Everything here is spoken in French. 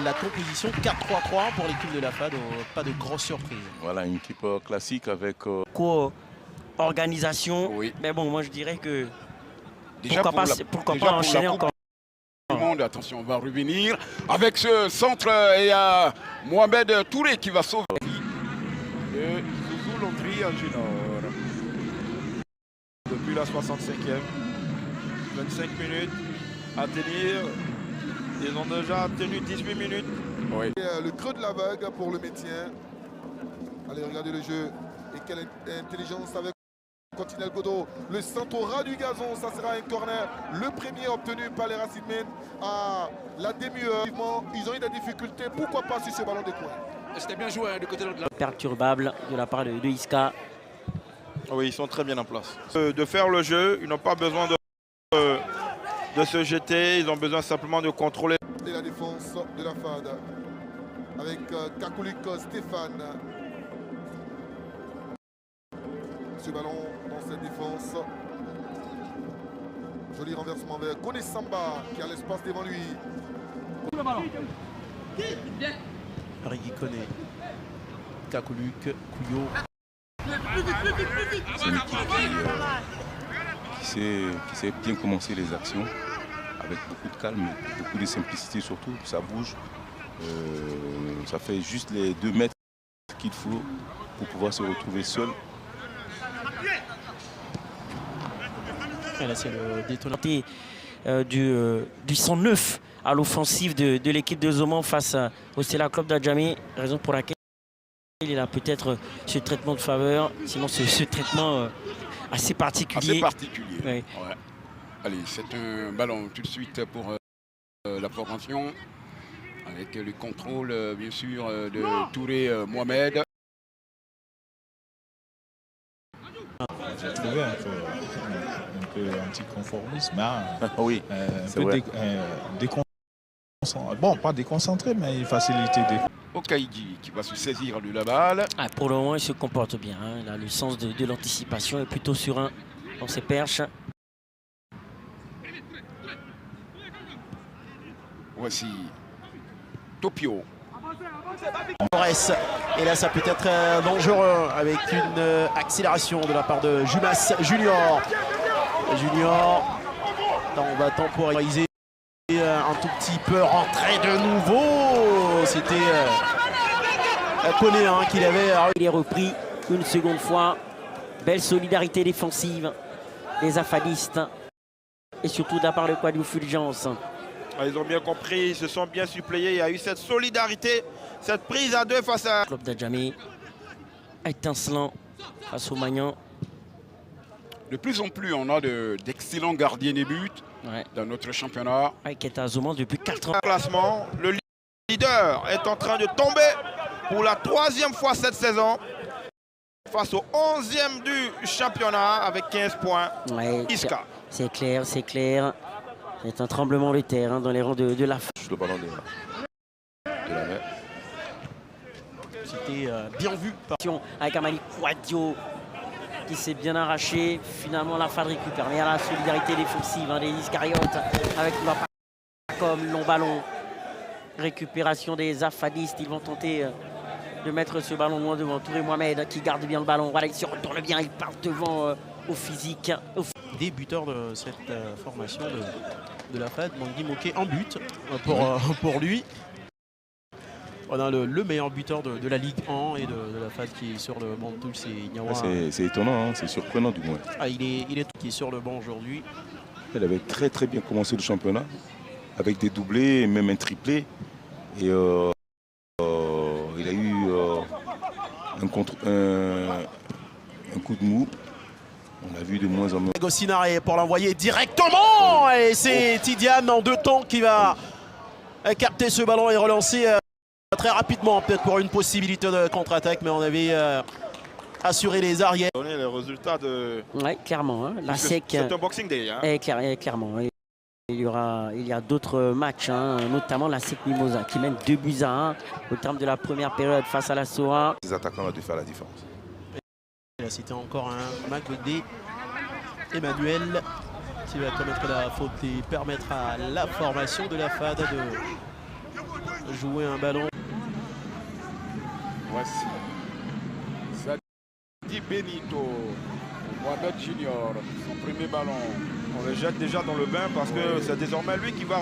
la composition 4-3-3 pour l'équipe de la FAD, pas de grosse surprise. Voilà, une équipe classique avec... Organisation, oui. Mais bon, moi je dirais que déjà pourquoi pas enchaîner encore. Monde, attention, on va revenir avec ce centre et Mohamed Touré qui va sauver. De Zouzou Londry à Junior. Depuis la 65e. 25 minutes à tenir. Ils ont déjà tenu 18 minutes. Oui. Le creux de la vague pour le maintien. Allez, regardez le jeu. Et quelle intelligence avec Continel Godot. Le centre au ras du gazon, ça sera un corner. Le premier obtenu par les Racingmen à la demi-heure. Ils ont eu des difficultés. Pourquoi pas sur ce ballon des coins? C'était bien joué du côté de la... Perturbable de la part de Isca. Oui, ils sont très bien en place. De faire le jeu, ils n'ont pas besoin de se jeter. Ils ont besoin simplement de contrôler. Et la défense de la FAD avec Kakulik Stéphane. Ce ballon dans cette défense. Joli renversement vers Kone Samba qui a l'espace devant lui. Le ballon. Rigui Kone, Kakuluk, Couillot. C'est une équipe qui sait bien commencer les actions avec beaucoup de calme, beaucoup de simplicité surtout. Ça bouge. Ça fait juste les 2 mètres qu'il faut pour pouvoir se retrouver seul. Et là, c'est le détonateur Du 109 à l'offensive de l'équipe de Zoman face au Stella Club d'Adjamé, raison pour laquelle il a peut-être ce traitement de faveur, sinon ce traitement assez particulier. Assez particulier. Oui. Ouais. Allez, c'est un ballon tout de suite pour la formation, avec le contrôle bien sûr de Touré Mohamed. J'ai trouvé un peu anticonformisme, hein. Oui, un peu bon, pas déconcentré, mais une facilité de... Okaïdi qui va se saisir de la balle. Ah, pour le moment, il se comporte bien. Hein. Il a le sens de l'anticipation et plutôt serein dans ses perches. Voici Topio. Et là, ça peut être dangereux avec une accélération de la part de Jumas Junior. Junior, on va temporiser un tout petit peu, rentrer de nouveau. C'était Koné qu'il avait. Il est repris une seconde fois. Belle solidarité défensive des affadistes et surtout de la part de Quadou Fulgence. Ils ont bien compris, ils se sont bien suppléés. Il y a eu cette solidarité, cette prise à 2 face à... Club d'Adjamé, étincelant face au Magnan. De plus en plus, on a d'excellents gardiens des buts dans notre championnat. Qui est à Zoman depuis 4 ans. Classement, le leader est en train de tomber pour la 3e fois cette saison. Face au 11e du championnat avec 15 points. Ouais, Isca. C'est clair, c'est clair. C'est un tremblement de terre dans les rangs de la fin. Le ballon de la main. C'était bien vu. Avec Amali Quadio qui s'est bien arraché. Finalement, la FAD récupère. Mais il y a la solidarité défensive des Iscariotes avec comme long ballon. Récupération des affadistes. Ils vont tenter de mettre ce ballon loin devant. Touré Mohamed qui garde bien le ballon. Voilà, il se retourne bien. Il part devant au physique. Des buteurs de cette formation de la FAD, Mangui Moké en but pour lui. On a le meilleur buteur de la Ligue 1 et de la FAD qui est sur le banc de touche, c'est Niawa. C'est étonnant, hein, c'est surprenant du moins. Ah, il est qui est sur le banc aujourd'hui. Il avait très bien commencé le championnat, avec des doublés, même un triplé. Et il a eu un coup de mou. On a vu de moins en moins. Gossinare pour l'envoyer directement. Et c'est Tidiane en 2 temps qui va capter ce ballon et relancer très rapidement, peut-être pour une possibilité de contre-attaque, mais on avait assuré les arrières. Donner les résultats de... Oui, clairement. Hein. La SEC. C'est un Boxing Day. Hein. Clairement. Il y a d'autres matchs, notamment la SEC Mimosa qui mène 2-1 au terme de la première période face à la SOA. Les attaquants ont dû faire la différence. Et là, c'était encore un Magdé Emmanuel qui va commettre la faute et permettre à la formation de la FAD jouer un ballon. Voici Sadi Benito, Mohamed Junior, son premier ballon. On le jette déjà dans le bain parce que c'est désormais lui qui va